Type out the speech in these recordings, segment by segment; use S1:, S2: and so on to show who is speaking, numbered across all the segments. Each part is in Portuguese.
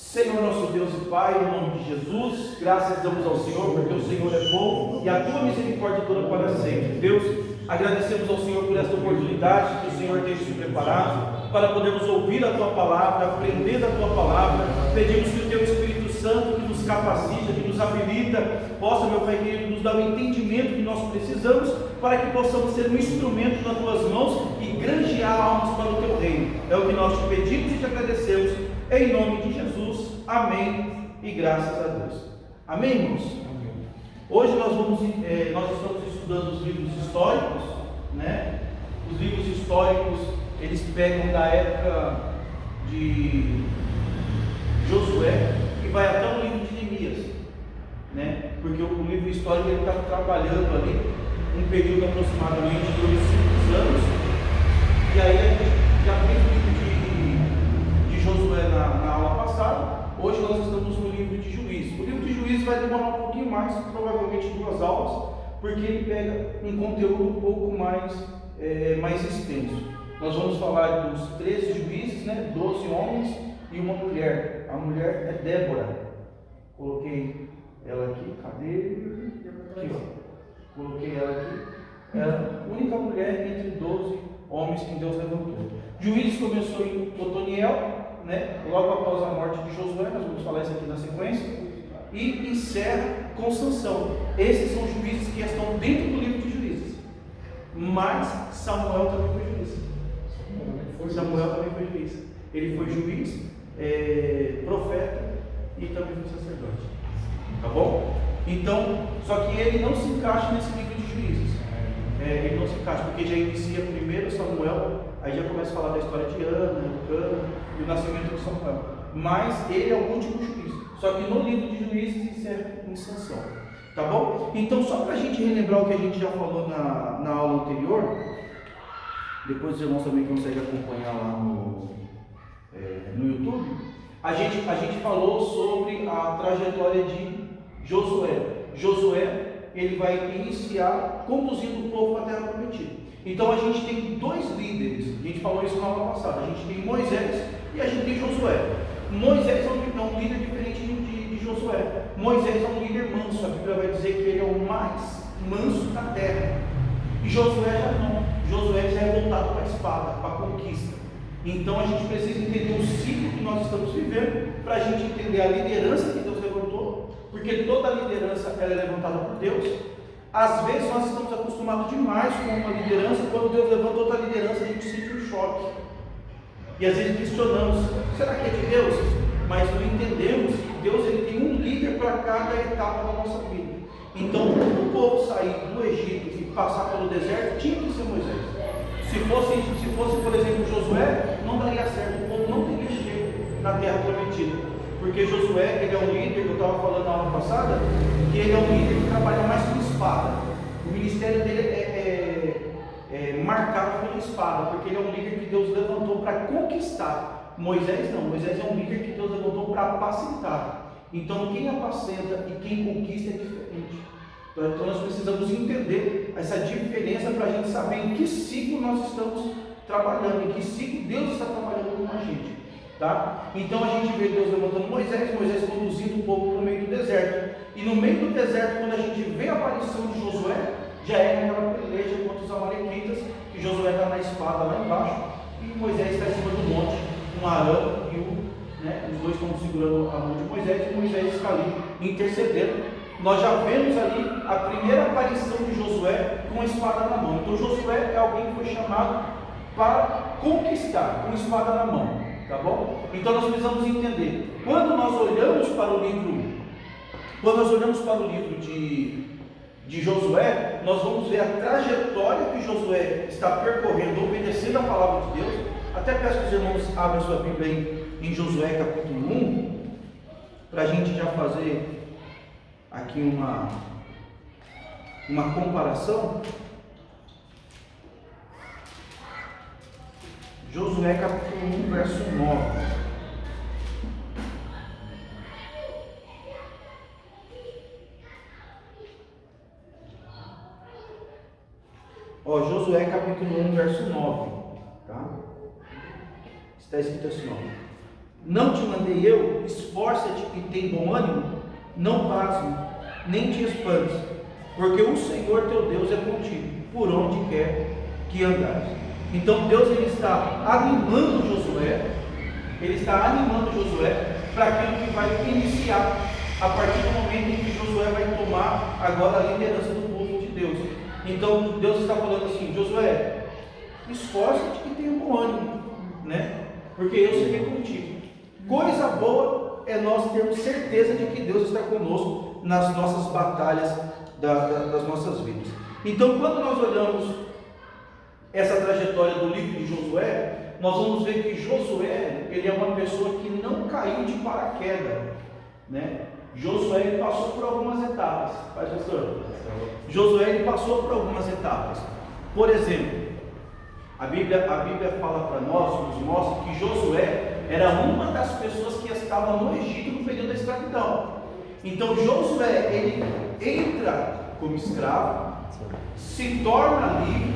S1: Senhor nosso Deus e Pai, em nome de Jesus, graças damos ao Senhor, porque o Senhor é bom e a tua misericórdia dura para sempre. Deus, agradecemos ao Senhor por esta oportunidade que o Senhor tem se preparado para podermos ouvir a tua palavra, aprender da tua palavra. Pedimos que o teu Espírito Santo, que nos capacita, que nos habilita, possa, meu Pai querido, nos dar o entendimento que nós precisamos para que possamos ser um instrumento nas tuas mãos e granjear almas para o teu reino. É o que nós te pedimos e te agradecemos, em nome de Jesus. Amém e graças a Deus. Amém, irmãos? Amém. Hoje nós estamos estudando os livros históricos, né? Os livros históricos, eles pegam da época de Josué e vai até o livro de Neemias, né? Porque o livro histórico ele está trabalhando ali um período aproximadamente de 5 anos, e aí a gente já fez o livro de Josué na aula passada. Hoje nós estamos no livro de Juízes. O livro de Juízes vai demorar um pouquinho mais, provavelmente 2 aulas, porque ele pega um conteúdo um pouco mais extenso. Nós vamos falar dos 13 juízes, né? 12 homens e uma mulher. A mulher é Débora. Coloquei ela aqui, cadê? Aqui, ó. Coloquei ela aqui. Ela é a única mulher entre 12 homens que Deus levantou. Juízes começou em Otoniel, né? Logo após a morte de Josué, nós vamos falar isso aqui na sequência, e encerra com Sansão. Esses são juízes que estão dentro do livro de Juízes, mas Samuel também foi juiz. Samuel também foi juiz. Ele foi juiz, profeta e também foi sacerdote. Tá bom? Então, só que ele não se encaixa nesse livro de Juízes. Ele não se encaixa, porque já inicia primeiro Samuel, aí já começa a falar da história de Ana, Eucana e o nascimento de Samuel. Mas ele é o último juiz. Só que no livro de Juízes encerra em Sansão. Tá bom? Então, só para a gente relembrar o que a gente já falou na aula anterior, depois os irmãos também conseguem acompanhar lá no YouTube. A gente falou sobre a trajetória de Josué. Josué, ele vai iniciar conduzindo o povo para a terra prometida. Então a gente tem 2 líderes. A gente falou isso na aula passada. A gente tem Moisés e a gente tem Josué. Moisés é um líder diferente de Josué. Moisés é um líder manso. A Bíblia vai dizer que ele é o mais manso da terra. E Josué já não. Josué já é voltado para a espada, para a conquista. Então a gente precisa entender o ciclo que nós estamos vivendo para a gente entender a liderança que Deus levantou, porque toda liderança ela é levantada por Deus. Às vezes nós estamos acostumados demais com uma liderança, quando Deus levanta outra liderança a gente sente um choque. E às vezes questionamos, será que é de Deus? Mas não entendemos que Deus ele tem um líder para cada etapa da nossa vida. Então, para o povo sair do Egito e passar pelo deserto, tinha que ser Moisés. Se fosse, por exemplo, Josué, não daria certo, o povo não teria chego na terra prometida. Porque Josué, ele é um líder, que eu estava falando na aula passada, que ele é um líder que trabalha mais com espada. O ministério dele é marcado pela espada, porque ele é um líder que Deus levantou para conquistar. Moisés não, Moisés é um líder que Deus levantou para apacentar. Então quem apacenta e quem conquista é diferente. Então nós precisamos entender essa diferença para a gente saber em que ciclo nós estamos trabalhando, em que ciclo Deus está trabalhando com a gente. Tá? Então a gente vê Deus levantando Moisés conduzindo o povo para o meio do deserto. E no meio do deserto, quando a gente vê a aparição de Josué, já é naquela peleja contra os amalequitas, que Josué está na espada lá embaixo, e Moisés está em cima do monte, com Arão e os dois estão segurando a mão de Moisés, e Moisés está ali intercedendo. Nós já vemos ali a primeira aparição de Josué com a espada na mão. Então Josué é alguém que foi chamado para conquistar, com a espada na mão. Tá bom? Então nós precisamos entender, quando nós olhamos para o livro de Josué, nós vamos ver a trajetória que Josué está percorrendo, obedecendo a palavra de Deus. Até peço que os irmãos abram sua Bíblia em Josué capítulo 1, para a gente já fazer aqui uma comparação. Josué capítulo 1, verso 9. Josué capítulo 1, verso 9. Tá? Está escrito assim, Não te mandei eu? Esforça-te e tem bom ânimo, não pasme, nem te espantes, porque o Senhor teu Deus é contigo, por onde quer que andares. Então Deus ele está animando Josué, para aquilo que vai iniciar, a partir do momento em que Josué vai tomar agora a liderança do povo de Deus. Então Deus está falando assim: Josué, esforça-te e tenha bom ânimo, né? Porque eu serei contigo. Coisa boa é nós termos certeza de que Deus está conosco nas nossas batalhas das nossas vidas. Então, quando nós olhamos essa trajetória do livro de Josué, nós vamos ver que Josué, ele é uma pessoa que não caiu de paraquedas, né? Josué ele passou por algumas etapas. Faz, pastor? Josué ele passou por algumas etapas. Por exemplo, a Bíblia fala para nós, nos mostra que Josué era uma das pessoas que estavam no Egito no período da escravidão. Então Josué ele entra como escravo, se torna livre,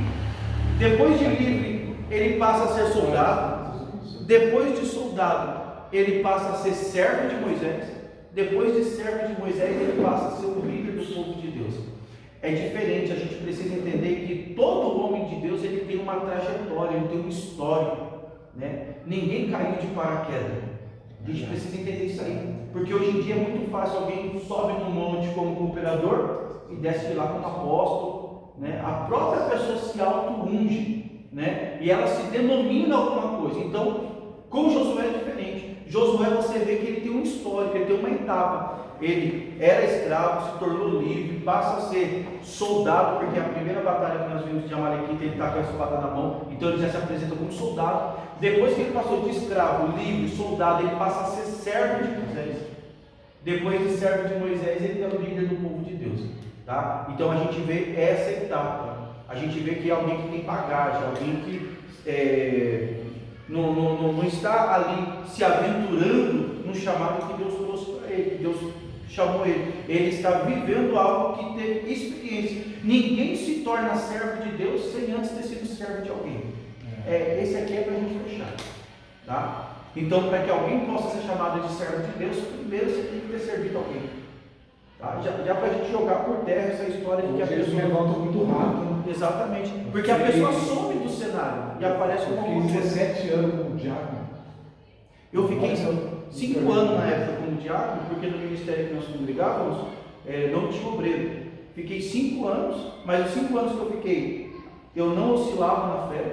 S1: depois de livre ele passa a ser soldado, depois de soldado ele passa a ser servo de Moisés, depois de servo de Moisés ele passa a ser o líder do povo de Deus. É diferente, a gente precisa entender que todo homem de Deus ele tem uma trajetória, ele tem uma história, né? Ninguém caiu de paraquedas. A gente precisa entender isso aí, porque hoje em dia é muito fácil, alguém sobe no monte como cooperador e desce de lá como apóstolo, né? A própria pessoa se auto-unge, né? E ela se denomina alguma coisa. Então, com Josué é diferente. Josué, você vê que ele tem um histórico, ele tem uma etapa. Ele era escravo, se tornou livre, passa a ser soldado, porque a primeira batalha que nós vimos de Amalequita, ele está com a espada na mão, então ele já se apresenta como soldado. Depois que ele passou de escravo, livre, soldado, ele passa a ser servo de Moisés. Depois de servo de Moisés, ele é o líder do povo de Deus, tá? Então a gente vê essa etapa, a gente vê que é alguém que tem bagagem, alguém que não está ali se aventurando no chamado que Deus trouxe para ele, que Deus chamou ele está vivendo algo que teve experiência. Ninguém se torna servo de Deus sem antes ter sido servo de alguém. Esse aqui é para a gente fechar, tá? Então, para que alguém possa ser chamado de servo de Deus, primeiro você tem que ter servido alguém, tá? Já para a gente jogar por terra essa história de que a pessoa
S2: levanta muito rápido.
S1: Exatamente, porque a pessoa some do cenário e aparece como
S2: 17 anos como diácono.
S1: Eu fiquei 5 anos na época como diácono, porque no ministério que nós congregávamos não tinha obreiro. Fiquei 5 anos, mas os 5 anos que eu fiquei, eu não oscilava na fé.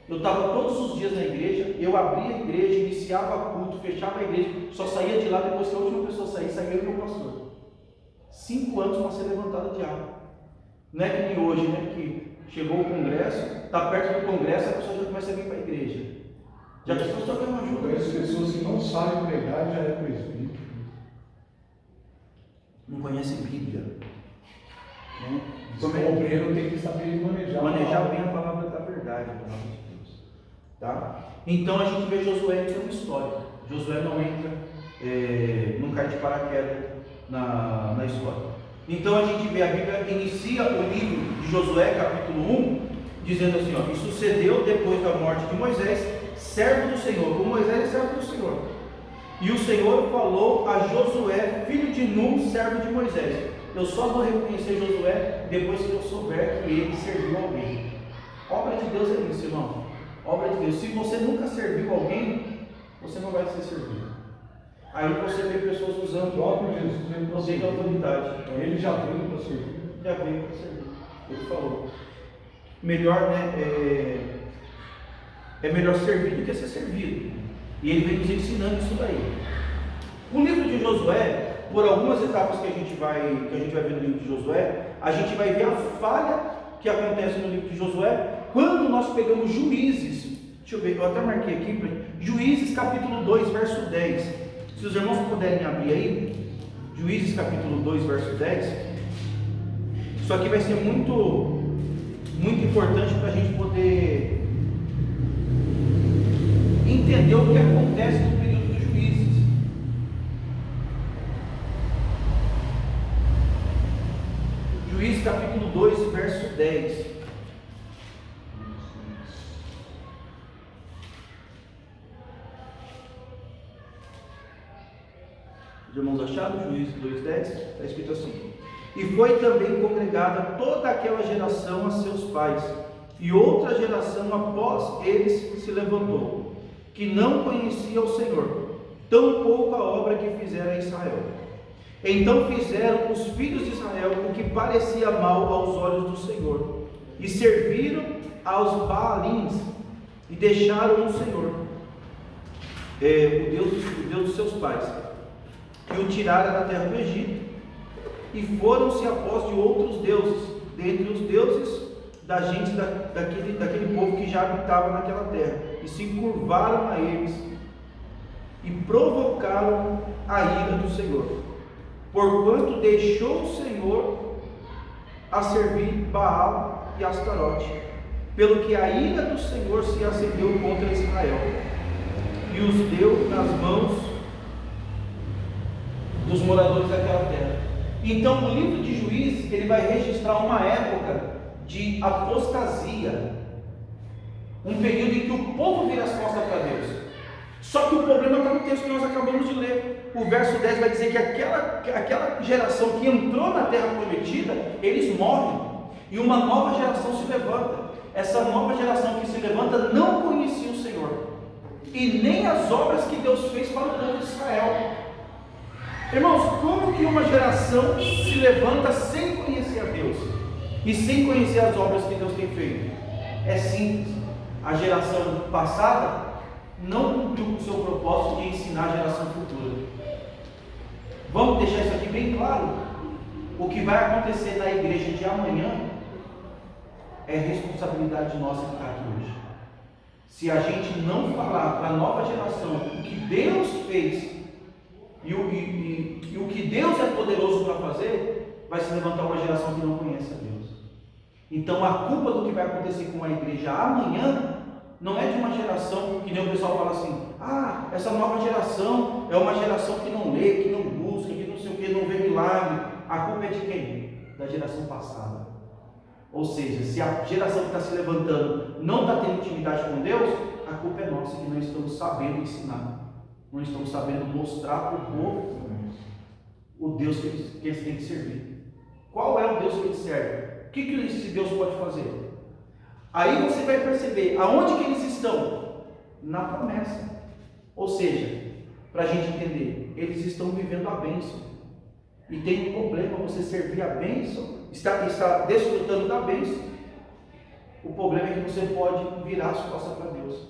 S1: Eu estava todos os dias na igreja, eu abria a igreja, iniciava culto, fechava a igreja, só saía de lá depois que a última pessoa saía o meu pastor. 5 anos para ser levantado diácono. Não é que nem hoje, né? Que chegou o congresso, está perto do congresso, a pessoa já começa a vir para a igreja. Já pessoas estão ganhando ajuda.
S2: Eu conheço pessoas que não sabem pregar e já é presbítero.
S1: Não conhecem Bíblia. Né?
S2: O obreiro tem que saber
S1: manejar bem a palavra da verdade, a palavra de Deus. Tá? Então a gente vê Josué que é uma história. Josué não entra, não cai de paraquedas na história. Então a gente vê, a Bíblia inicia o livro de Josué, capítulo 1, dizendo assim, ó, e sucedeu depois da morte de Moisés, servo do Senhor, como Moisés é servo do Senhor. E o Senhor falou a Josué, filho de Nun, servo de Moisés. Eu só vou reconhecer Josué depois que eu souber que ele serviu alguém. Obra de Deus é isso, irmão. Obra de Deus. Se você nunca serviu alguém, você não vai ser servido. Aí você vê pessoas usando o próprio Jesus, não tem autoridade.
S2: Ele já veio para servir.
S1: Já veio para servir. Ele falou. Melhor, né? É melhor servir do que ser servido. E ele vem nos ensinando isso daí. O livro de Josué, por algumas etapas que a gente vai ver no livro de Josué, a gente vai ver a falha que acontece no livro de Josué quando nós pegamos Juízes. Deixa eu ver, eu até marquei aqui. Juízes capítulo 2, verso 10. Se os irmãos puderem abrir aí, Juízes capítulo 2, verso 10. Isso aqui vai ser muito importante para a gente poder entender o que acontece no período dos Juízes. Juízes capítulo 2, verso 10. Os irmãos acharam? Juízes 2:10, está escrito assim: e foi também congregada toda aquela geração a seus pais, e outra geração após eles se levantou, que não conhecia o Senhor, tampouco a obra que fizera Israel. Então fizeram os filhos de Israel o que parecia mal aos olhos do Senhor, e serviram aos Baalins, e deixaram o Senhor, o Deus dos seus pais, e o tiraram da terra do Egito, e foram-se após de outros deuses, dentre os deuses da gente daquele povo que já habitava naquela terra, e se curvaram a eles, e provocaram a ira do Senhor, porquanto deixou o Senhor a servir Baal e Astarote, pelo que a ira do Senhor se acendeu contra Israel, e os deu nas mãos dos moradores daquela terra. Então o livro de Juízes, ele vai registrar uma época de apostasia, um período em que o povo vira as costas para Deus. Só que o problema está no texto que nós acabamos de ler. O verso 10 vai dizer que aquela geração que entrou na terra prometida, eles morrem, e uma nova geração se levanta. Essa nova geração que se levanta não conhecia o Senhor, e nem as obras que Deus fez para o povo de Israel. Irmãos, como que uma geração se levanta sem conhecer a Deus e sem conhecer as obras que Deus tem feito? É simples. A geração passada não cumpriu com o seu propósito de ensinar a geração futura. Vamos deixar isso aqui bem claro. O que vai acontecer na igreja de amanhã é responsabilidade nossa que está aqui hoje. Se a gente não falar para a nova geração o que Deus fez e o que Deus é poderoso para fazer, vai se levantar uma geração que não conhece a Deus. Então a culpa do que vai acontecer com a igreja amanhã não é de uma geração que nem o pessoal fala assim: essa nova geração é uma geração que não lê, que não busca, que não sei o que, não vê milagre. A culpa é de quem? Da geração passada. Ou seja, se a geração que está se levantando não está tendo intimidade com Deus, a culpa é nossa, que não estamos sabendo ensinar, não estamos sabendo mostrar para o povo o Deus que eles têm que servir. Qual é o Deus que eles servem? O que esse Deus pode fazer? Aí você vai perceber aonde que eles estão? Na promessa. Ou seja, para a gente entender, eles estão vivendo a bênção. E tem um problema você servir a bênção, está desfrutando da bênção. O problema é que você pode virar as costas para Deus.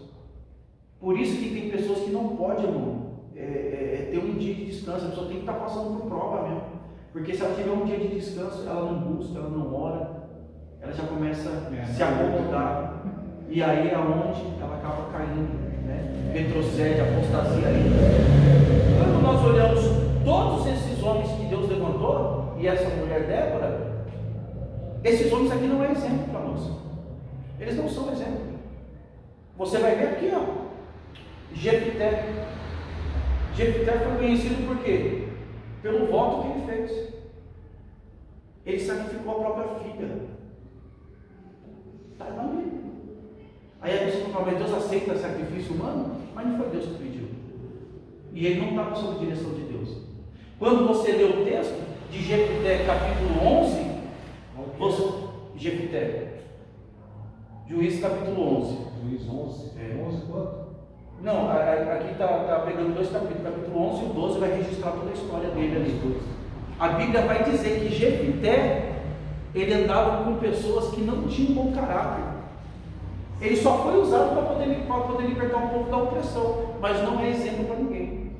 S1: Por isso que tem pessoas que não podem, irmão, ter um dia de descanso. A pessoa tem que estar passando por prova mesmo. Porque se ela tiver um dia de descanso, ela não busca, ela não ora, ela já começa a se acomodar. E aí é onde ela acaba caindo, né? Retrocede, apostasia ali. Quando nós olhamos todos esses homens que Deus levantou, e essa mulher Débora, esses homens aqui não é exemplo para nós. Eles não são exemplo. Você vai ver aqui, ó, Jefté. Jefté foi conhecido por quê? Pelo voto que ele fez. Ele sacrificou a própria filha. Está na Bíblia. Aí a pessoa fala: mas Deus aceita sacrifício humano? Mas não foi Deus que pediu. E ele não estava sob a direção de Deus. Quando você lê o texto de Jefté, capítulo 11, Jefté, Juízes capítulo 11.
S2: Juízes 11. 11 quanto?
S1: Não, aqui está pegando dois capítulos. Capítulo 11 e o 12 vai registrar toda a história dele ali. A Bíblia vai dizer que Jefté, ele andava com pessoas que não tinham bom caráter. Ele só foi usado para poder libertar um pouco da opressão, mas não é exemplo para ninguém.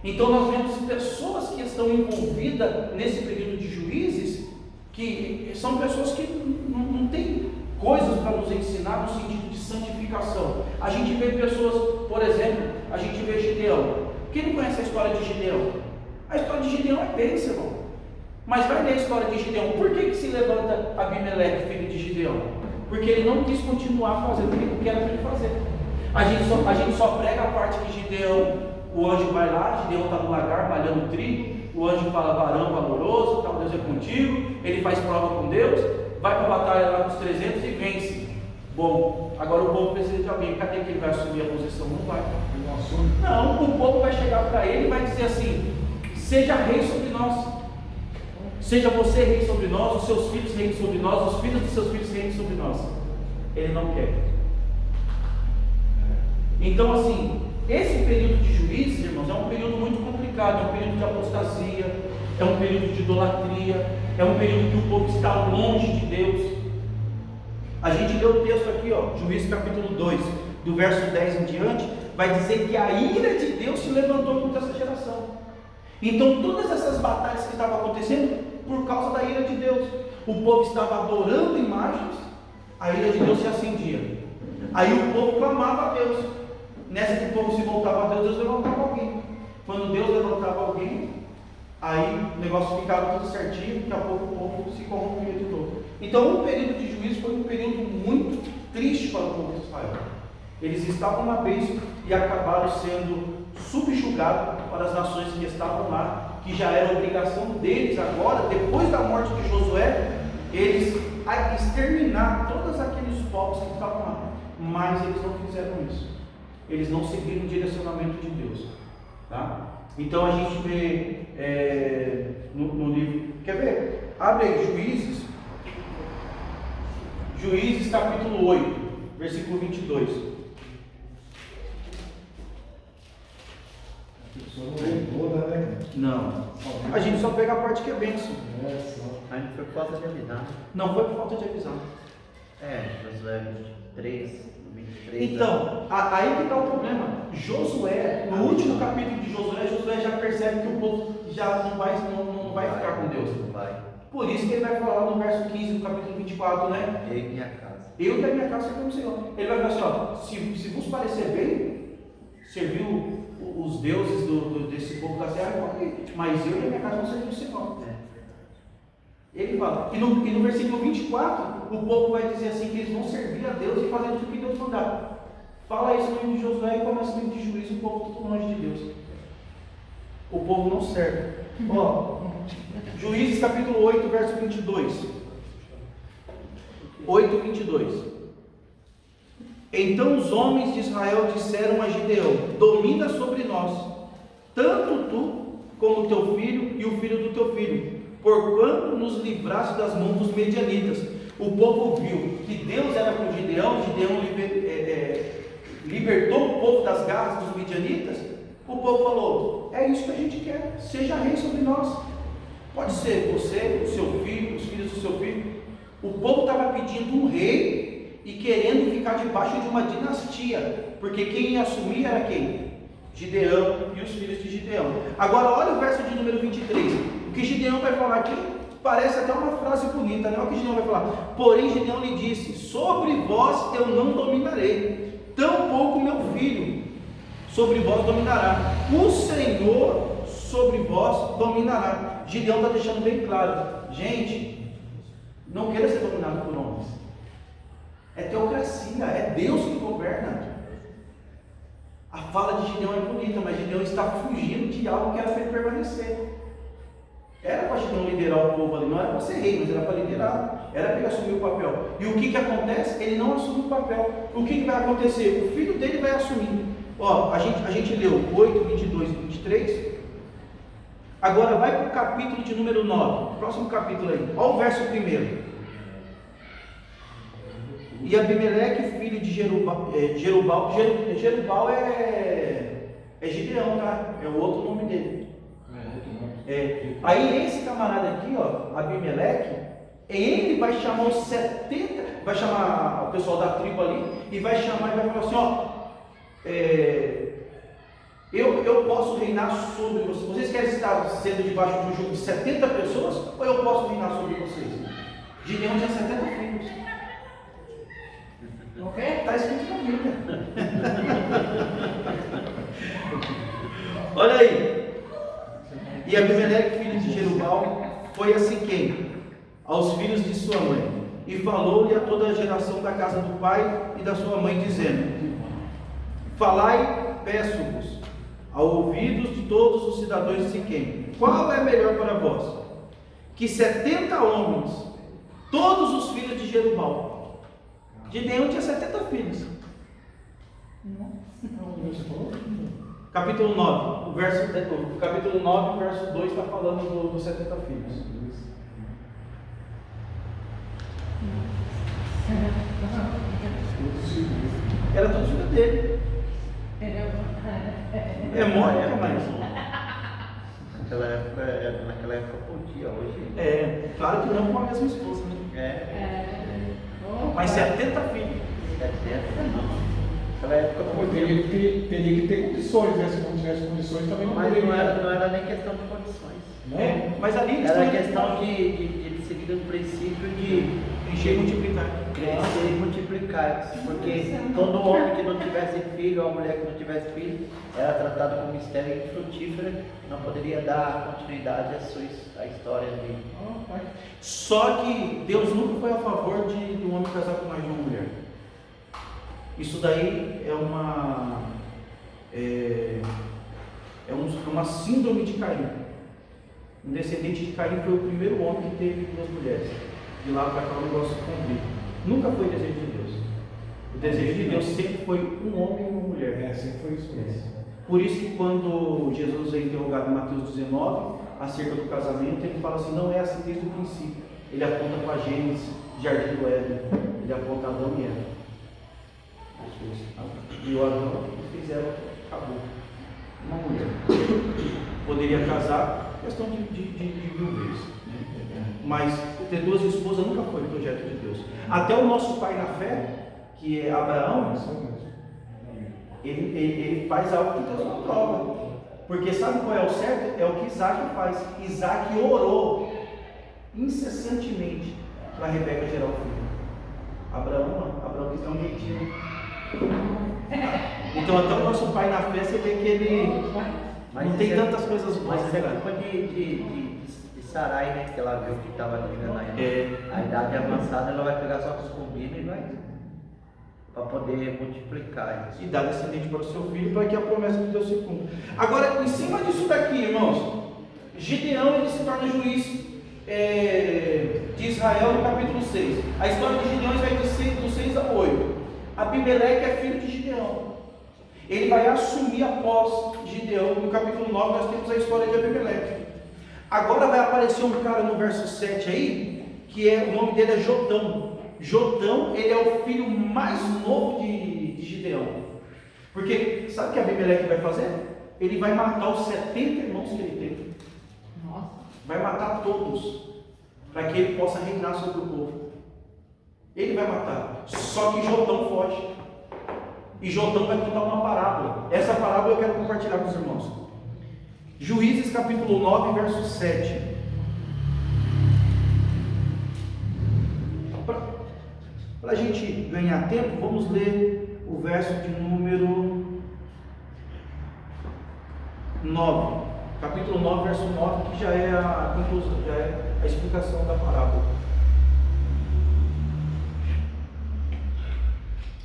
S1: Então nós vemos pessoas que estão envolvidas nesse período de Juízes, que são pessoas que não têm coisas para nos ensinar no sentido de santificação. A gente vê pessoas, por exemplo, a gente vê Gideão. Quem não conhece a história de Gideão? A história de Gideão é bênção, irmão. Mas vai ler a história de Gideão. Por que se levanta Abimeleque, filho de Gideão? Porque ele não quis continuar fazendo o que era para ele fazer. A gente só prega a parte que Gideão, o anjo vai lá, Gideão está no lagar malhando trigo, o anjo fala: varão valoroso, tal, Deus é contigo. Ele faz prova com Deus, vai para a batalha lá com os 300 e vence. Bom, agora o povo precisa de alguém. Cadê que ele vai assumir a posição? Não vai. Não, o povo vai chegar para ele e vai dizer assim: seja rei sobre nós. Seja você rei sobre nós, os seus filhos reinem sobre nós, os filhos dos seus filhos reinem sobre nós. Ele não quer. Então, assim, esse período de juízes, irmãos, é um período muito complicado, é um período de apostasia, é um período de idolatria, é um período que o povo está longe de Deus. A gente lê o texto aqui, ó, Juízes capítulo 2, do verso 10 em diante, vai dizer que a ira de Deus se levantou contra essa geração. Então todas essas batalhas que estavam acontecendo, por causa da ira de Deus, o povo estava adorando imagens, a ira de Deus se acendia, aí o povo clamava a Deus. Nessa que o povo se voltava a Deus, Deus levantava alguém. Quando Deus levantava alguém, aí o negócio ficava tudo certinho, daqui a pouco o povo se corrompia de novo. Então o período de juízo foi um período muito triste para o povo de Israel. Eles estavam na bênção e acabaram sendo subjugados para as nações que estavam lá, que já era obrigação deles agora, depois da morte de Josué, eles exterminar todos aqueles povos que estavam lá. Mas eles não fizeram isso. Eles não seguiram o direcionamento de Deus. Tá? Então a gente vê no livro, quer ver? Abre aí Juízes capítulo 8, versículo 22. Não, a gente só pega a parte que é bênção.
S3: Aí não foi por falta de avisar.
S1: Não foi por falta de avisar.
S3: Josué 23.
S1: Então, aí que está o problema. Josué, no último capítulo de Josué já percebe que o povo já não vai ficar com Deus.
S3: Não vai.
S1: Por isso que ele vai falar no verso 15 do capítulo 24, né?
S3: Eu e minha casa.
S1: Eu e a minha casa servimos o Senhor. Ele vai falar assim, ó, se vos parecer bem, serviu os deuses desse povo da terra, mas eu e a minha casa vamos servir o Senhor. Ele fala, e no versículo 24, o povo vai dizer assim, que eles vão servir a Deus e fazer tudo o que Deus mandar. Fala isso no livro de Josué e começa o livro de Juízo, o povo está longe de Deus. O povo não serve. Juízes capítulo 8, verso 22. 8, 22. Então os homens de Israel disseram a Gideão: domina sobre nós, tanto tu como teu filho e o filho do teu filho, porquanto nos livraste das mãos dos medianitas. O povo viu que Deus era com Gideão, Gideão libertou o povo das garras dos medianitas. O povo falou: é isso que a gente quer, seja rei sobre nós. Pode ser você, o seu filho, os filhos do seu filho. O povo estava pedindo um rei e querendo ficar debaixo de uma dinastia, porque quem ia assumir era quem? Gideão e os filhos de Gideão. Agora olha o verso de número 23. O que Gideão vai falar aqui parece até uma frase bonita, né? O que Gideão vai falar: porém Gideão lhe disse: sobre vós eu não dominarei, tampouco meu filho sobre vós dominará, o Senhor sobre vós dominará. Gideão está deixando bem claro: gente, não queira ser dominado por homens, é teocracia, é Deus que governa. A fala de Gideão é bonita, mas Gideão está fugindo de algo que era para ele permanecer. Era para Gideão liderar o povo ali, não era para ser rei, mas era para liderar, era para ele assumir o papel. E o que acontece? Ele não assume o papel. O que vai acontecer? O filho dele vai assumir. Ó, a gente leu 8, 22 e 23. Agora vai para o capítulo de número 9, próximo capítulo aí. Olha o verso 1. E Abimeleque, filho de Jerubal é Gideão, tá? É o outro nome dele. Aí esse camarada aqui, ó, Abimeleque, ele vai chamar os 70, vai chamar o pessoal da tribo ali, e vai chamar e vai falar assim, ó, eu posso reinar sobre vocês. Vocês querem estar sendo debaixo de um jugo de 70 pessoas, ou eu posso reinar sobre vocês? Gideão tinha 70 filhos. Está escrito na Bíblia. Olha aí. E Abimeleque, filho de Jerubal, foi assim quem? Aos filhos de sua mãe, e falou-lhe a toda a geração da casa do pai e da sua mãe, dizendo: falai, peço-vos, ao ouvidos de todos os cidadãos de Siquém, qual é melhor para vós? Que 70 homens, todos os filhos de Jerubal. Gideão tinha 70 filhos. Capítulo 9, o capítulo 9, verso 2 está falando dos 70 filhos. Era tudo filho dele. É Mônica, mas.
S3: Naquela época podia, hoje.
S1: É, claro que não com a mesma esposa, né? Mas 70 filhos.
S3: 70. Naquela época podia.
S2: Teria que ter condições, né? Se não tivesse condições também não
S3: Mas
S2: poderia.
S3: não era nem questão de condições.
S1: É, mas ali eles
S3: Era
S1: estão
S3: questão de seguir o princípio de
S1: encher e multiplicar.
S3: crescer e multiplicar. Porque todo homem que não tivesse filho, ou a mulher que não tivesse filho, era tratado como estéril e infrutífera, não poderia dar continuidade à história de.
S1: Só que Deus nunca foi a favor de um homem casar com mais de uma mulher. Isso daí é uma síndrome de Caim. Um descendente de Caim foi o primeiro homem que teve duas mulheres. De lá para cá o negócio se cumpriu. Nunca foi o desejo de Deus. O desejo de Deus sempre foi um homem e uma mulher.
S2: Sempre foi isso mesmo.
S1: Por isso que quando Jesus é interrogado em Mateus 19, acerca do casamento, ele fala assim, não é assim desde o princípio. Ele aponta para Gênesis, Jardim do Éden. Ele aponta Adão e Eva. E o Adão fizeram, acabou. Uma mulher. Poderia casar, questão de 1000 vezes. Mas ter duas esposas nunca foi projeto de Deus. Até o nosso pai na fé, que é Abraão, ele faz algo que Deus não aprova. Porque sabe qual é o certo? É o que Isaac faz. Isaac orou incessantemente para Rebeca gerar o filho. Abraão não. Abraão quis dar um jeitinho. Então até o nosso pai na fé, você vê que ele não tem tantas coisas boas.
S3: Mas isso é culpa de Sarai, né? Que ela viu que estava chegando a idade avançada, ela vai pegar só com os combinos e vai para poder multiplicar isso.
S1: E dar descendente para o seu filho, para que a promessa de Deus se cumpra. Agora, em cima disso daqui, irmãos, Gideão ele se torna juiz de Israel no capítulo 6. A história de Gideão vai do 6 ao 8. Abimeleque é filho de Gideão. Ele vai assumir após Gideão. No capítulo 9 nós temos a história de Abimeleque. Agora vai aparecer um cara no verso 7 aí, que o nome dele é Jotão. Jotão, ele é o filho mais novo de Gideão. Porque, sabe o que Abimeleque vai fazer? Ele vai matar os 70 irmãos que ele teve.
S4: Nossa.
S1: Vai matar todos, para que ele possa reinar sobre o povo. Ele vai matar. Só que Jotão foge. E Jotão vai contar uma parábola. Essa parábola eu quero compartilhar com os irmãos. Juízes capítulo 9, verso 7. Para a gente ganhar tempo, vamos ler o verso de número 9. Capítulo 9, verso 9, que já é a conclusão, já é a explicação da parábola.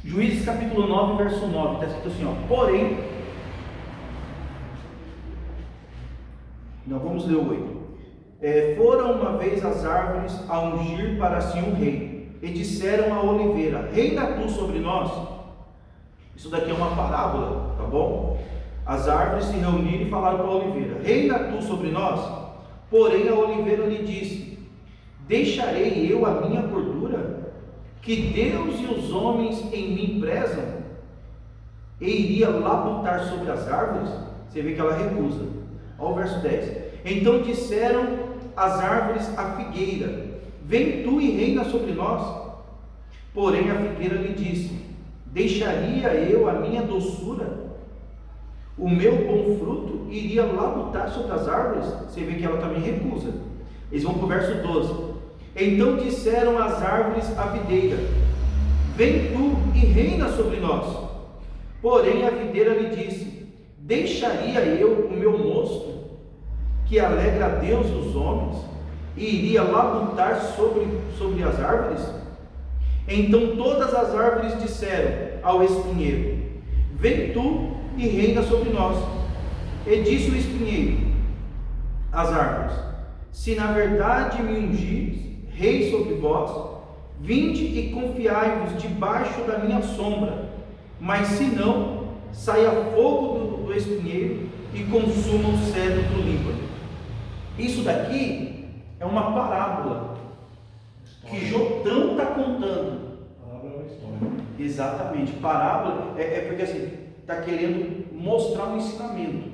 S1: Juízes capítulo 9, verso 9, está escrito assim, ó, porém, não, vamos ler o 8. Foram uma vez as árvores a ungir para si um rei, e disseram à oliveira, reina tu sobre nós. Isso daqui é uma parábola, tá bom? As árvores se reuniram e falaram para a oliveira, reina tu sobre nós. Porém a oliveira lhe disse, deixarei eu a minha gordura, que Deus e os homens em mim prezam, e iria labutar sobre as árvores? Você vê que ela recusa. Olha o verso 10. Então disseram as árvores à figueira, vem tu e reina sobre nós. Porém a figueira lhe disse, deixaria eu a minha doçura, o meu bom fruto, e iria labutar sobre as árvores? Você vê que ela também recusa. Eles vão para o verso 12. Então disseram as árvores à videira, vem tu e reina sobre nós. Porém a videira lhe disse, deixaria eu o meu mosto, que alegra a Deus e os homens, e iria labutar sobre as árvores? Então todas as árvores disseram ao espinheiro, vem tu e reina sobre nós. E disse o espinheiro às árvores, se na verdade me ungis rei sobre vós, vinde e confiai-vos debaixo da minha sombra, mas se não, saia fogo do do espinheiro e consuma o cedro do Líbano. Isso daqui é uma parábola que Jotão está contando.
S2: Parábola é uma história.
S1: Exatamente, parábola é porque assim, está querendo mostrar um ensinamento.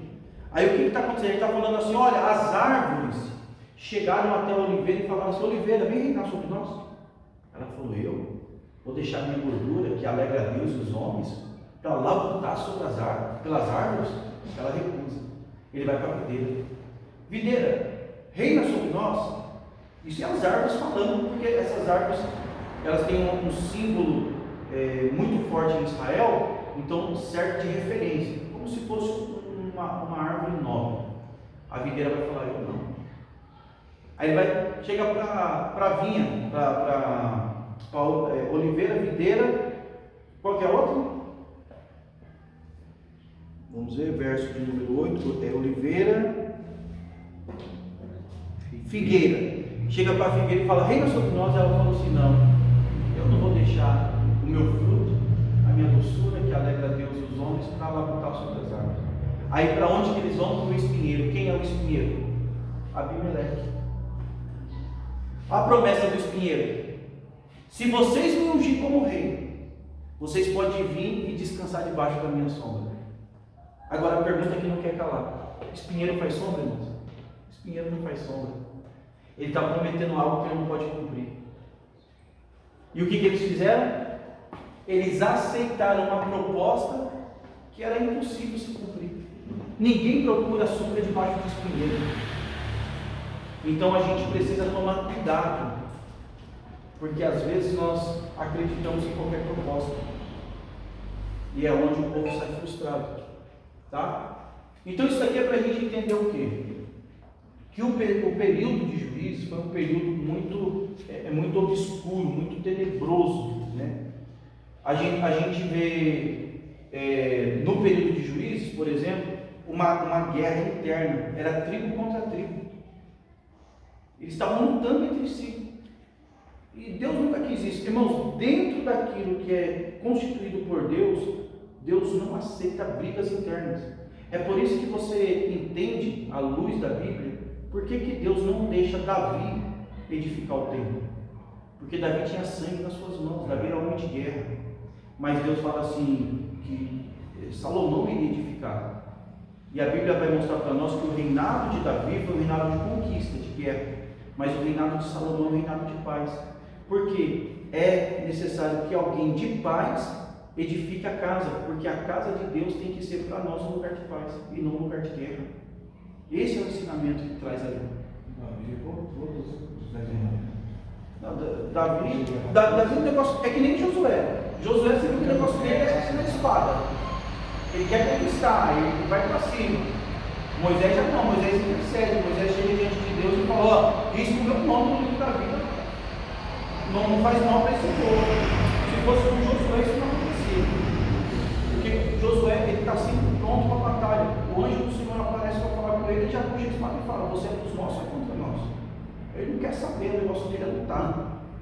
S1: Aí o que está acontecendo? Ele está falando assim: olha, as árvores chegaram até a oliveira e falaram assim: Oliveira, vem reinar sobre nós. Ela falou: eu vou deixar minha gordura, que alegra a Deus e os homens, para lá lutar sobre as árvores, pelas árvores. Ela recusa. Ele vai para a videira. Videira, reina sobre nós. Isso é as árvores falando, porque essas árvores elas têm um símbolo muito forte em Israel, então serve de referência, como se fosse uma árvore nobre. A videira vai falar: eu não. Aí ele chega para a vinha, para oliveira, videira, qual que é a outra? Vamos ver, verso de número 8, oliveira, figueira. Chega para a figueira e fala: reina sobre nós. Ela falou assim: não, eu não vou deixar o meu fruto, a minha doçura, que alegra a Deus e os homens, para lá botar sobre as árvores. Aí para onde que eles vão? Para o espinheiro. Quem é o espinheiro? Abimeleque. A promessa do espinheiro: se vocês me ungir como rei, vocês podem vir e descansar debaixo da minha sombra. Agora a pergunta que não quer calar: espinheiro faz sombra, irmãos? Espinheiro não faz sombra. Ele está prometendo algo que ele não pode cumprir. E o que eles fizeram? Eles aceitaram uma proposta que era impossível se cumprir. Ninguém procura sombra debaixo do espinheiro. Então a gente precisa tomar cuidado, porque às vezes nós acreditamos em qualquer proposta, e é onde o povo sai frustrado, tá? Então isso aqui é para a gente entender o quê? Que o período de Juízes foi um período muito obscuro, muito tenebroso, né? A gente vê no período de Juízes, por exemplo, uma guerra interna, era tribo contra tribo. Eles estavam lutando entre si. E Deus nunca quis isso. Irmãos, dentro daquilo que é constituído por Deus, Deus não aceita brigas internas. É por isso que você entende, à luz da Bíblia, por que Deus não deixa Davi edificar o templo. Porque Davi tinha sangue nas suas mãos, Davi era homem de guerra. Mas Deus fala assim, que Salomão iria edificar. E a Bíblia vai mostrar para nós que o reinado de Davi foi um reinado de conquista, de guerra. Mas o reinado de Salomão é um reinado de paz. Porque é necessário que alguém de paz edifique a casa, porque a casa de Deus tem que ser para nós um lugar de paz e não um lugar de guerra. Esse é o ensinamento que traz ali. Davi é um negócio, é que nem Josué. Josué, você viu que o negócio dele é na espada. Ele quer conquistar, ele vai para cima. Moisés já não, Moisés intercede. Moisés chega diante de Deus e fala: ó, risca o meu nome no livro da vida. Não faz mal para esse povo. Se fosse com Josué, isso não acontecia. Porque Josué, ele está sempre pronto para a batalha. O anjo do Senhor aparece para falar com ele, ele já puxa a espada e fala: você é dos nossos ou é contra nós? Ele não quer saber, o negócio dele é lutar.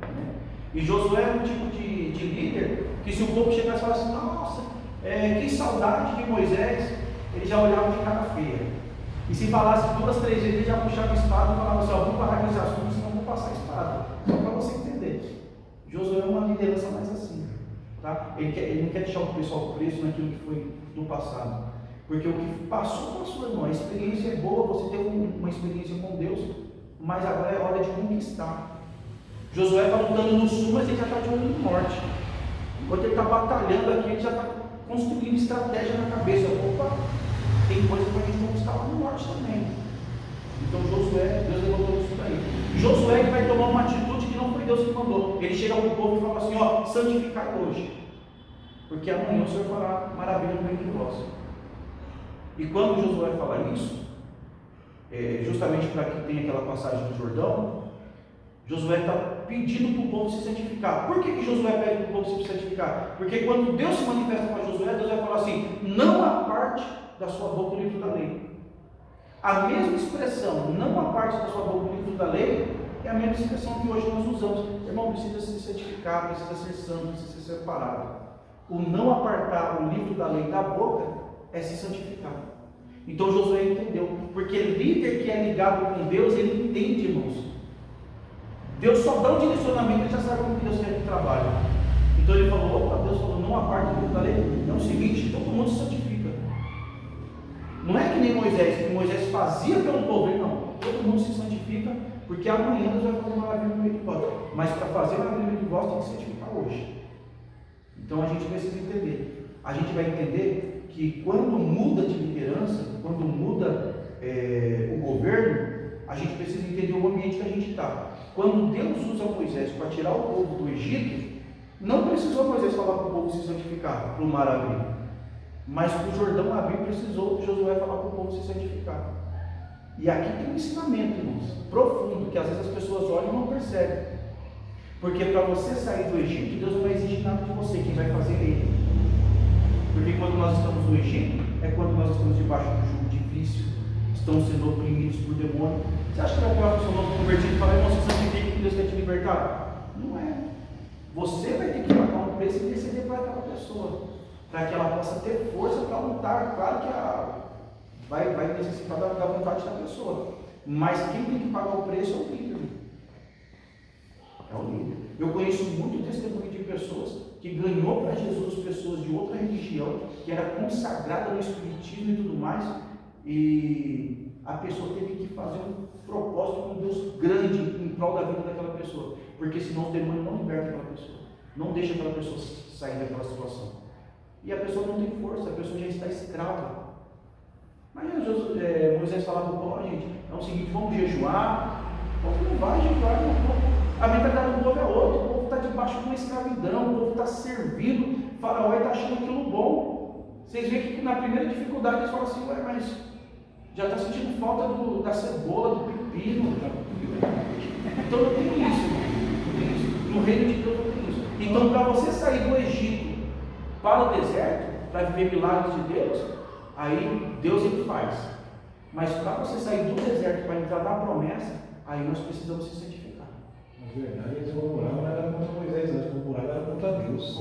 S1: Né? E Josué é um tipo de líder que, se o povo chegasse e falasse assim: nossa, que saudade de Moisés, ele já olhava de cara feia. E se falasse 2, 3 vezes, ele já puxava a espada e falava assim: ó, vamos parar com esse assunto, senão eu vou passar a espada. Só para você entender. Josué é uma liderança mais assim. Tá? Ele não quer deixar o pessoal preso naquilo que foi do passado. Porque o que passou, irmão. A experiência é boa, você tem uma experiência com Deus, mas agora é hora de conquistar. Josué está lutando no sul, mas ele já está de olho no norte. Enquanto ele está batalhando aqui, ele já está construindo estratégia na cabeça. Opa, tem coisa para a gente conquistar lá no norte também. Então Josué, Deus levantou isso para ele. Josué ele vai tomar uma atitude que não foi Deus que mandou. Ele chega para o povo e fala assim: ó, santificai hoje, porque amanhã o Senhor fará maravilha no meio de vós. E quando Josué fala isso, justamente para que tenha aquela passagem do Jordão, Josué está pedindo para o povo se santificar. Por que Josué pede para o povo se santificar? Porque quando Deus se manifesta para Josué, Deus vai falar assim: não aparte da sua boca o livro da lei. A mesma expressão, não aparte da sua boca o livro da lei, é a mesma expressão que hoje nós usamos. Irmão, precisa se santificar, precisa ser santo, precisa ser separado. O não apartar o livro da lei da boca é se santificar. Então Josué entendeu, porque líder que é ligado com Deus, ele entende, irmãos. Deus só dá um direcionamento, ele já sabe como que Deus quer que trabalhe. Então ele falou, opa, Deus falou, não aparte do da lei. É o seguinte, todo mundo se santifica. Não é que nem Moisés, que Moisés fazia pelo povo, não. Todo mundo se santifica, porque amanhã Deus vai fazer maravilha no meio de vós. Mas para fazer maravilha no meio de vós, tem que se santificar hoje. Então a gente precisa entender. A gente vai entender que quando muda de liderança, quando muda o governo, a gente precisa entender o ambiente que a gente está. Quando Deus usa Moisés para tirar o povo do Egito, não precisou Moisés falar para o povo se santificar, para o mar abrir. Mas para o Jordão abrir, precisou Josué falar para o povo se santificar. E aqui tem um ensinamento, irmãos, profundo, que às vezes as pessoas olham e não percebem. Porque para você sair do Egito, Deus não vai exigir nada de você, quem vai fazer é Ele. Porque quando nós estamos no Egito, é quando nós estamos debaixo do jugo de vício, estamos sendo oprimidos por demônio. Você acha que vai pegar a pessoa nova convertida e falar, irmão, você santifica que Deus quer te libertar? Não é. Você vai ter que pagar um preço e interceder para aquela pessoa, para que ela possa ter força para lutar. Claro que vai necessitar da vontade da pessoa, mas quem tem que pagar o preço é o líder. É o líder. Eu conheço muito testemunho de pessoas que ganhou para Jesus pessoas de outra religião, que era consagrada no espiritismo e tudo mais, e a pessoa teve que fazer um propósito com Deus grande em prol da vida daquela pessoa, porque senão o demônio não liberta aquela pessoa, não deixa aquela pessoa sair daquela situação, e a pessoa não tem força, a pessoa já está escrava. Imagina Moisés falar para o povo, gente, é o seguinte, vamos jejuar. O povo não vai jejuar, não. A mentalidade do povo é outra, o povo está debaixo de uma escravidão, o povo está servindo, o faraó está achando aquilo bom. Vocês veem que na primeira dificuldade eles falam assim, ué, mas já está sentindo falta da cebola, do pepino. Então não tem isso, não tem isso. No reino de Deus não tem isso. Então para você sair do Egito para o deserto, para viver milagres de Deus, aí Deus ele faz. Mas para você sair do deserto para entrar na promessa, aí nós precisamos se santificar.
S2: Na verdade, eles murmuravam não era contra Moisés, eles murmuravam era contra Deus.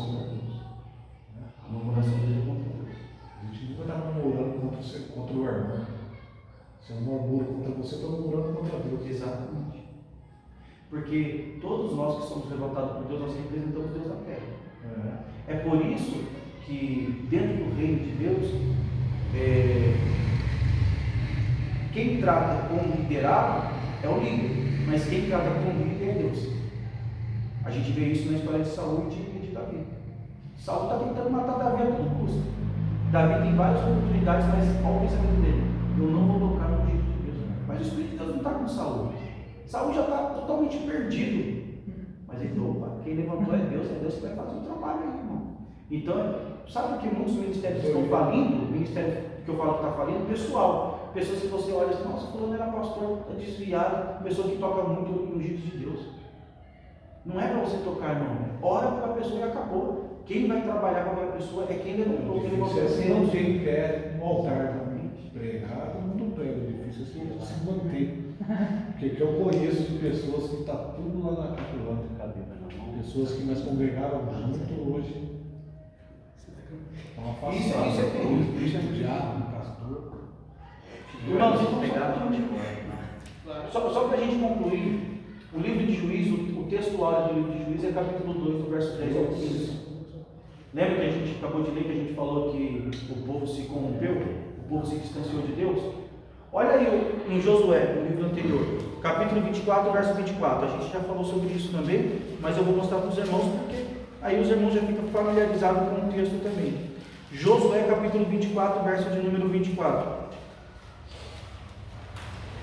S1: A murmuração dele é contra Deus.
S2: A gente nunca está murmurando contra o irmão. Se eu murmuro contra você, estou murmurando contra Deus.
S1: Exatamente. Porque todos nós que somos levantados por Deus, nós representamos Deus na terra. É por isso que dentro do reino de Deus, quem trata com o liderado é o líder, mas quem trata com o líder é Deus. A gente vê isso na história de Saul e de Davi. Saul está tentando matar Davi a todo custo. Davi tem várias oportunidades, mas olha o pensamento dele: eu não vou tocar no jeito de Deus. Mas o Espírito de Deus não está com Saul. Saul já está totalmente perdido. Mas ele, opa, quem levantou é Deus que vai fazer o trabalho aí, irmão. Então, sabe o que muitos ministérios estão falindo? O ministério que eu falo que está falindo, pessoal. Pessoas que você olha assim, nossa, fulano era pastor, está desviado, pessoa que toca muito no ungido de Deus. Não é para você tocar, não. Ora pela pessoa e acabou. Quem vai trabalhar com aquela pessoa é quem levantou, quem levantou.
S2: Se não tem pé no altar também, pregar, todo mundo prega, é difícil se manter. Porque que eu conheço de pessoas que está tudo lá na Capulana. Pessoas que nós congregávamos junto hoje.
S1: Isso é terrível.
S2: Isso é diabo, pastor.
S1: Irmãos, só para a gente concluir, o livro de Juízo, o texto áureo do livro de Juízo é capítulo 2, do verso 10 ao 15. Lembra que a gente acabou de ler, que a gente falou que o povo se corrompeu, o povo se distanciou de Deus? Olha aí em Josué, no livro anterior, capítulo 24, verso 24. A gente já falou sobre isso também, mas eu vou mostrar para os irmãos, porque aí os irmãos já ficam familiarizados com o texto também. Josué, capítulo 24, verso de número 24.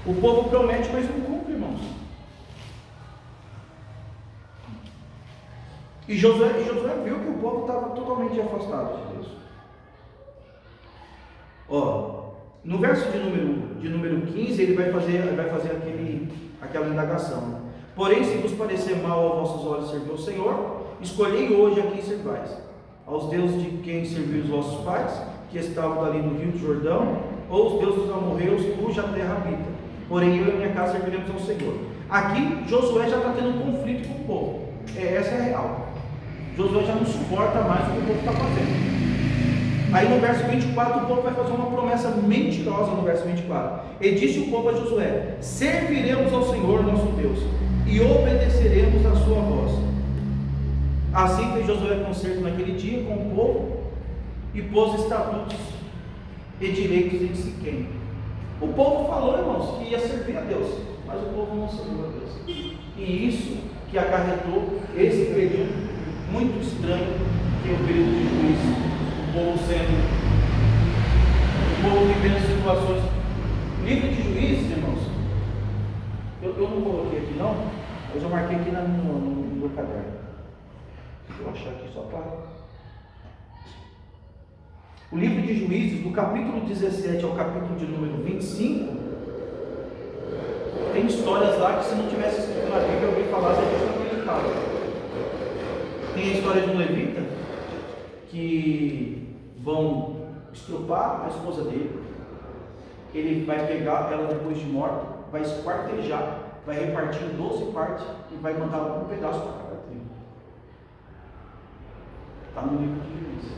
S1: O povo promete, mas não cumpre, irmãos. E Josué viu que o povo estava totalmente afastado de Deus. No verso de número 15, ele vai fazer aquela indagação. Porém, se vos parecer mal aos vossos olhos servir o Senhor, escolhei hoje a quem servais: aos deuses de quem serviram os vossos pais, que estavam ali no rio do Jordão, ou os deuses dos amorreus, cuja terra habita. Porém, eu e a minha casa serviremos ao Senhor. Aqui, Josué já está tendo um conflito com o povo. Essa é a real. Josué já não suporta mais o que o povo está fazendo. Aí no verso 24 o povo vai fazer uma promessa mentirosa no verso 24. E disse o povo a Josué: serviremos ao Senhor nosso Deus e obedeceremos a sua voz. Assim fez Josué concerto naquele dia com o povo e pôs estatutos e direitos em Siquém. O povo falou, irmãos, que ia servir a Deus, mas o povo não serviu a Deus. E isso que acarretou esse período muito estranho, que é o período de juízo. O povo vivendo situações. Livro de Juízes, irmãos, eu não coloquei aqui não, mas eu marquei aqui no meu caderno. Deixa eu achar aqui só para. O livro de Juízes, do capítulo 17 ao capítulo de número 25, tem histórias lá que se não tivesse escrito na Bíblia, alguém falasse, a gente não acreditava. Tem a história de um levita que vão estrupar a esposa dele. Ele vai pegar ela depois de morta, vai esquartejar, vai repartir em 12 partes e vai mandar um pedaço para cada tribo. Está no livro de Juízes.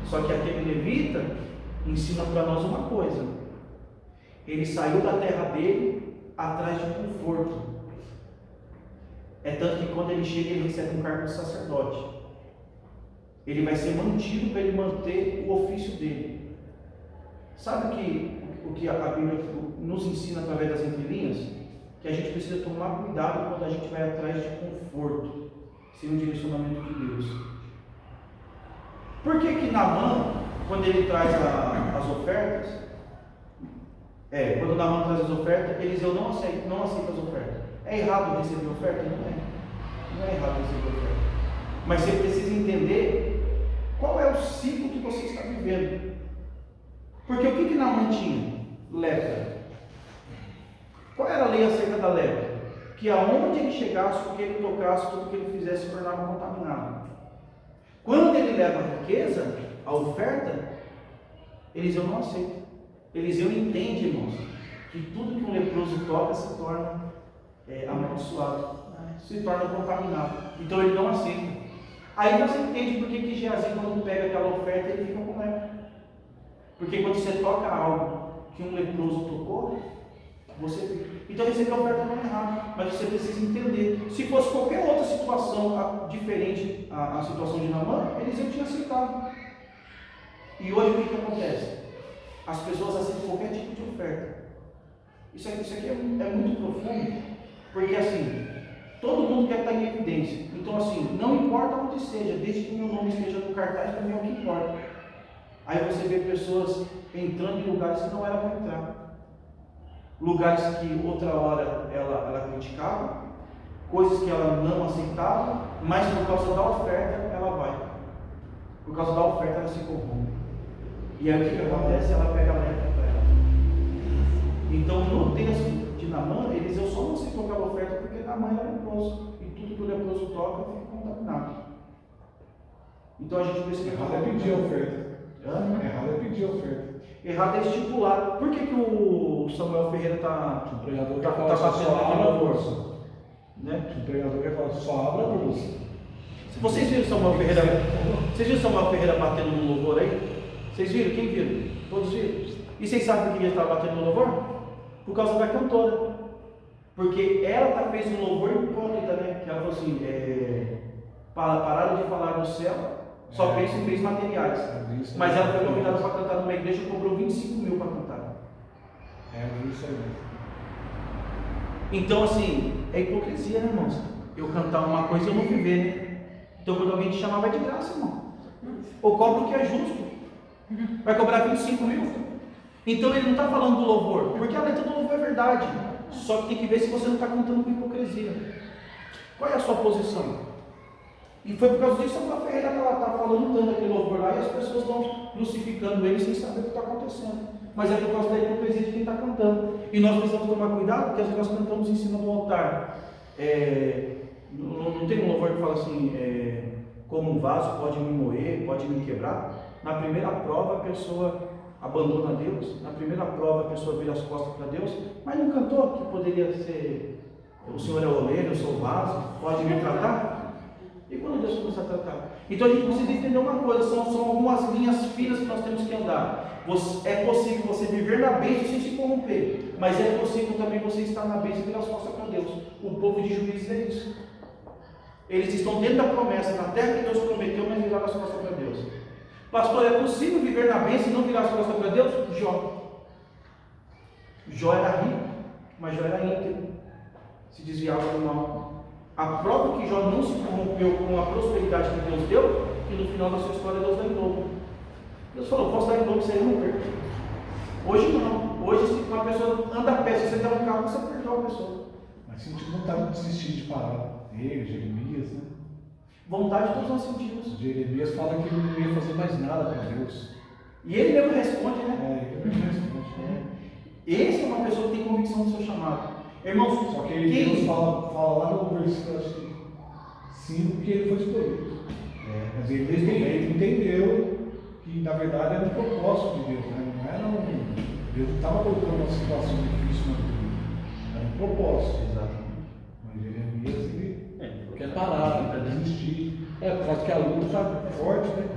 S1: Só que aquele levita ensina para nós uma coisa: ele saiu da terra dele atrás de conforto. É tanto que quando ele chega, ele recebe um cargo de sacerdote. Ele vai ser mantido para ele manter o ofício dele. Sabe o que a Bíblia nos ensina através das entrelinhas? Que a gente precisa tomar cuidado quando a gente vai atrás de conforto, sem o direcionamento de Deus. Por que Naamã, quando ele traz as ofertas, quando Naamã traz as ofertas, Eliseu não aceita as ofertas? É errado receber oferta? Não é errado receber oferta. Mas você precisa entender qual é o ciclo que você está vivendo. Porque o que Naamã tinha? Lepra. Qual era a lei acerca da lepra? Que aonde ele chegasse, o que ele tocasse, tudo que ele fizesse se tornava contaminado. Quando ele leva a riqueza, a oferta, Eliseu não aceita. Eliseu entende, irmãos, que tudo que um leproso toca se torna amaldiçoado, se torna contaminado. Então ele não aceita. Aí você entende por que Geazi, quando pega aquela oferta, ele fica com lepra. Porque quando você toca algo que um leproso tocou, você fica. Então receber a oferta não é errado, mas você precisa entender. Se fosse qualquer outra situação diferente à situação de Naamã, Eliseu tinha aceitado. E hoje o que acontece? As pessoas aceitam qualquer tipo de oferta. Isso aqui é muito profundo, porque assim, todo mundo quer estar em evidência. Então assim, não importa onde seja, desde que o meu nome esteja no cartaz, para mim é o que importa. Aí você vê pessoas entrando em lugares que não era para entrar. Lugares que outra hora ela criticava, coisas que ela não aceitava, mas por causa da oferta ela vai. Por causa da oferta ela se corrompe. E aí o que acontece? Ela pega a lepra para ela. Então no texto de Naamã, Eliseu só não aceitou aquela oferta porque Naamã era leproso. E tudo que o leproso toca fica contaminado. Então a gente precisa.
S2: Errado é pedir a oferta. Errado é pedir a oferta.
S1: Errado é estipular. Por que o Samuel Ferreira está
S2: O pregador
S1: tá
S2: quer falar
S1: batendo
S2: só
S1: aqui
S2: abra a
S1: no
S2: bolsa.
S1: bolso? Né?
S2: O pregador quer falar só abra a bolsa.
S1: Vocês viram Samuel Ferreira? Vocês viram Samuel Ferreira batendo no louvor aí? Vocês viram? Quem viram? Todos viram? E vocês sabem por que ele estava batendo no louvor? Por causa da cantora. Porque ela fez um louvor hipócrita, né? Que ela falou assim, pararam de falar do céu, só pensam em bens materiais. Mas ela foi convidada para cantar numa igreja e cobrou 25 mil para cantar.
S2: Isso aí.
S1: Então assim, é hipocrisia, né, irmãos? Eu cantar uma coisa e eu não viver, né? Então quando alguém te chamar, vai de graça, irmão. Ou cobra o que é justo. Vai cobrar 25 mil. Então ele não está falando do louvor, porque a letra do louvor é verdade. Só que tem que ver se você não está cantando com hipocrisia. Qual é a sua posição? E foi por causa disso que a Ferreira está falando tanto aquele louvor lá e as pessoas estão crucificando ele sem saber o que está acontecendo. Mas é por causa da hipocrisia de quem está cantando. E nós precisamos tomar cuidado, porque às vezes nós cantamos em cima do altar. Não tem um louvor que fala assim, como um vaso pode me moer, pode me quebrar? Na primeira prova a pessoa abandona Deus, na primeira prova a pessoa vira as costas para Deus, mas não cantou que poderia ser, o Senhor é o oleiro, eu sou o vaso, pode me tratar? E quando Deus começa a tratar? Então a gente precisa entender uma coisa, são algumas linhas finas que nós temos que andar. É possível você viver na bênção sem se corromper, mas é possível também você estar na bênção e virar as costas para Deus. O povo de Juízes é isso. Eles estão dentro da promessa, na terra que Deus prometeu, mas viraram as costas para Deus. Pastor, é possível viver na bênção e não virar as costas para Deus? Jó era rico, mas Jó era íntegro, se desviava do mal. A prova que Jó não se corrompeu com a prosperidade que Deus deu, e no final da sua história Deus dá em dobro. Deus falou, posso dar em dobro, você não perde. Hoje não. Hoje, se uma pessoa anda a pé, se você der um carro, você perdeu a pessoa.
S2: Mas sentiu vontade de desistir de parar. Ele, Jeremias, né?
S1: Vontade todos nós sentimos.
S2: Jeremias fala que ele não ia fazer mais nada para Deus.
S1: E ele mesmo responde, né?
S2: Ele mesmo responde.
S1: Esse é uma pessoa que tem convicção do seu chamado. Irmãos,
S2: só que Deus fala lá no versículo 5 que ele foi escolhido. Mas ele entendeu que na verdade era um propósito de Deus, né? Não era Deus não estava colocando uma situação difícil na vida. Era um propósito.
S1: Exatamente.
S2: Mas Jeremias ele quer parar, quer desistir. Por causa que a luta está forte, né?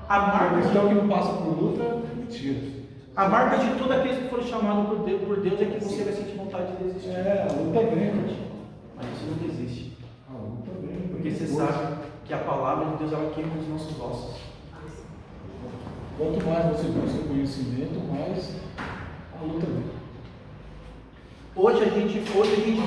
S2: A questão que não passa por luta é mentira.
S1: A marca de todo aqueles que foram chamados por Deus é que você vai sentir vontade de desistir.
S2: A luta vem,
S1: mas você não desiste.
S2: A luta vem.
S1: Porque você sabe que a palavra de Deus ela queima os nossos ossos.
S2: Quanto mais você busca conhecimento, mais a luta vem.
S1: Hoje a gente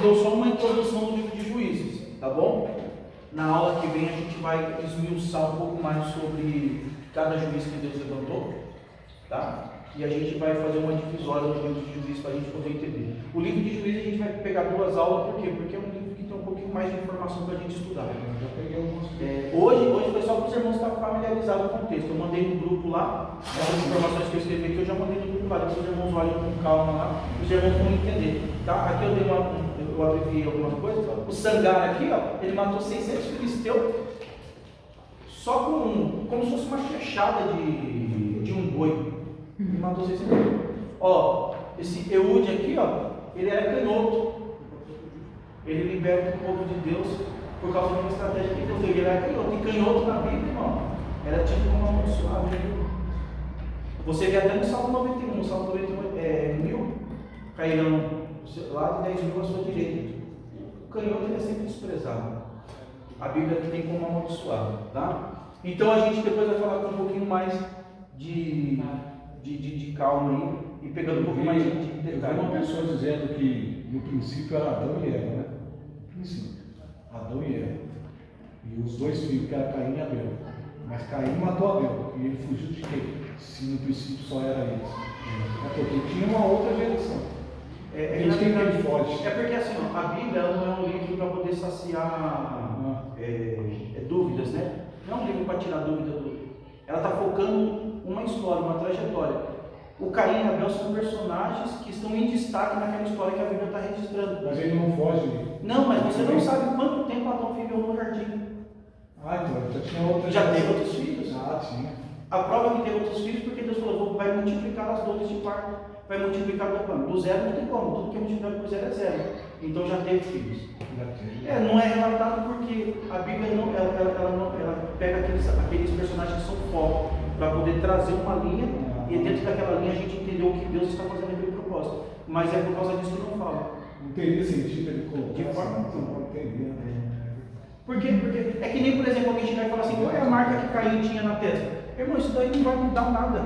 S1: deu só uma introdução do livro de Juízes, tá bom? Na aula que vem a gente vai esmiuçar um pouco mais sobre cada juiz que Deus levantou, tá? E a gente vai fazer uma divisória no livro de Juízes para a gente poder entender. O livro de Juízes a gente vai pegar 2 aulas, por quê? Porque é um livro que tem um pouquinho mais de informação para a gente estudar.
S2: Já peguei algumas
S1: hoje foi só para os irmãos estarem familiarizados com o texto. Eu mandei no grupo lá, as informações que eu escrevi aqui, eu já mandei no grupo lá, depois os irmãos olham com calma lá, os irmãos vão entender. Tá? Aqui eu abreviei algumas coisas. O Sangar aqui, ó, ele matou 600 filisteus só como se fosse uma flechada de um boi. Ele matou 600. Ó, esse Eude aqui, ó, ele era canhoto. Ele liberta o povo de Deus por causa de uma estratégia que Deus deu. Ele era canhoto. E canhoto na Bíblia, irmão, era tido como amaldiçoado. Você vê até no Salmo 91. No Salmo 91 1000 cairão lá de 10.000 à sua direita. O canhoto ele é sempre desprezado. A Bíblia tem como amaldiçoado, tá? Então a gente depois vai falar com um pouquinho mais de calma aí e pegando um pouquinho mais de detalhe.
S2: Eu vi uma pessoa dizendo que no princípio era Adão e Eva, né? No princípio, Adão e Eva. E os 2 filhos, que eram Caim e Abel. Mas Caim matou Abel. E ele fugiu de quem? Se no princípio só era eles. É porque tinha uma outra geração. Eles têm que foge.
S1: É porque assim, ó, a Bíblia não é um livro para poder saciar dúvidas, né? Não é um livro para tirar dúvida. Ela está focando uma história, uma trajetória. O Caim e Abel são personagens que estão em destaque naquela história que a Bíblia está registrando.
S2: Mas ele não foge.
S1: Não, mas você não sabe quanto tempo Adão viveu no jardim.
S2: Então já tinha outra.
S1: Já teve outros filhos?
S2: Tinha.
S1: A prova que teve outros filhos porque Deus falou, vai multiplicar as dores de parto. Vai multiplicar do zero, não tem como. Tudo que é multiplicado por zero é zero. Então já teve filhos. Não é relatado porque a Bíblia ela pega aqueles personagens que são foco para poder trazer uma linha e dentro daquela linha a gente entendeu o que Deus está fazendo aquele propósito. Mas é por causa disso que não fala.
S2: Não teria sentido ele colocar.
S1: De forma
S2: não teria.
S1: Por quê? Porque é que nem, por exemplo, alguém chegar e falar assim, qual é a marca que Caim tinha na testa? Irmão, isso daí não vai mudar nada.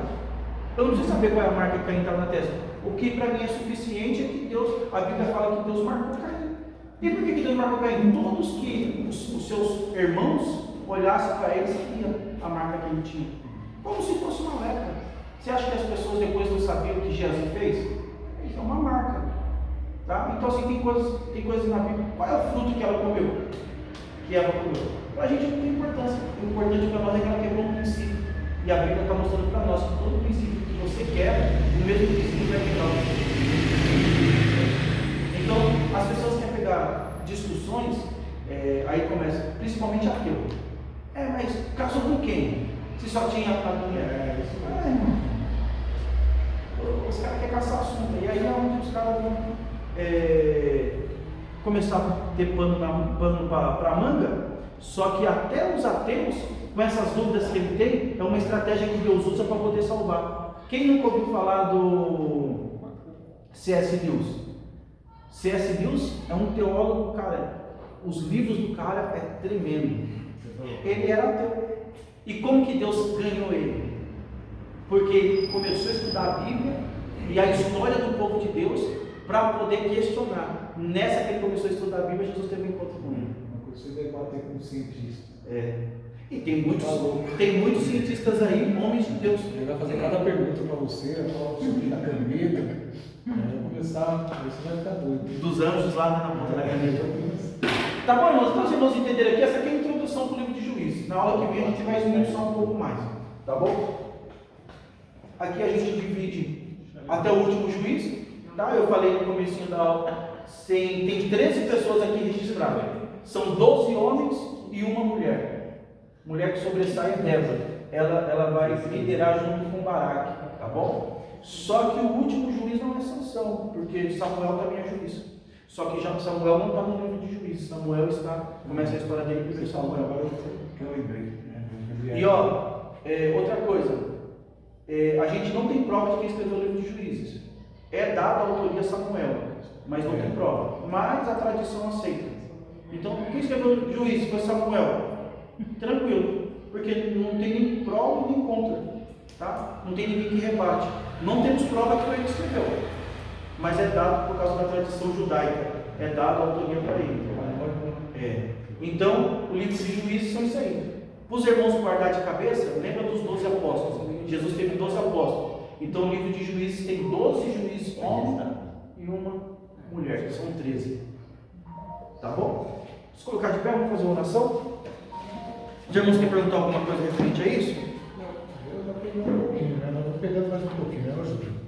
S1: Eu não preciso saber qual é a marca que Caim estava na testa. O que para mim é suficiente é que a Bíblia fala que Deus marcou Caim. E por que Deus marcou Caim? Todos que os seus irmãos olhassem para ele, sabiam a marca que ele tinha. Como se fosse uma lepra. Você acha que as pessoas depois não sabiam o que Jesus fez? Isso é uma marca. Tá? Então assim, tem coisas na Bíblia. Qual é o fruto que ela comeu? Que Eva comeu? Para a gente não tem importância. O importante para nós é que ela quebrou um princípio. E a Bíblia está mostrando para nós que todo princípio que você quer, o mesmo princípio vai quebrar. Então, as pessoas querem pegar discussões, aí começa, principalmente ateu. Mas casou com quem? Se só tinha a mulher. Irmão. Os caras querem caçar assunto. E aí é onde os caras vão começar a ter pano para a manga Só que até os ateus, com essas dúvidas que ele tem, é uma estratégia que Deus usa para poder salvar. Quem nunca ouviu falar do C.S. Lewis? C.S. Lewis é um teólogo, cara, os livros do cara é tremendo. Ele era ateu. E como que Deus ganhou ele? Porque ele começou a estudar a Bíblia e a história do povo de Deus para poder questionar. Nessa que ele começou a estudar a Bíblia, Jesus teve um encontro com ele.
S2: Você debater com um cientista.
S1: E tem muitos cientistas aí, homens de Deus.
S2: Ele vai fazer cada pergunta para você, falar sobre a caneta. Vai começar, você vai ficar doido.
S1: Dos anjos lá na ponta da caneta. Tá bom, irmãos? Então, se vocês entenderem aqui, essa aqui é a introdução para o livro de Juízes. Na aula que vem a gente vai esmiuçar um pouco mais. Tá bom? Aqui a gente divide até o último juiz. Tá? Eu falei no comecinho da aula. Tem 13 pessoas aqui registradas. São 12 homens e uma mulher. Mulher que sobressai é Débora. Ela vai liderar junto com Baraque. Tá bom? Só que o último juiz não é Sansão, porque Samuel também é juiz. Só que já Samuel não está no livro de Juízes. Samuel está. Começa a história dele primeiro. Samuel.
S2: Agora eu lembrei.
S1: E outra coisa. A gente não tem prova de quem escreveu o livro de Juízes. É dada a autoria a Samuel, mas não tem prova. Mas a tradição aceita. Então, quem escreveu o Juízes foi Samuel. Tranquilo, porque não tem nem prova nem contra. Tá? Não tem ninguém que rebate. Não temos prova que foi ele que escreveu. Mas é dado por causa da tradição judaica. É dado a autoria para ele. Então, o livro de Juízes são isso aí. Para os irmãos guardar de cabeça, lembra dos 12 apóstolos. Jesus teve 12 apóstolos. Então, o livro de Juízes tem 12 juízes homens e uma mulher, que são 13. Tá bom? Vamos colocar de pé, vamos fazer uma oração? Os irmãos querem perguntar alguma coisa referente a isso?
S2: Eu já peguei um pouquinho, né? Nós vamos pegando mais um pouquinho, né, Júlio?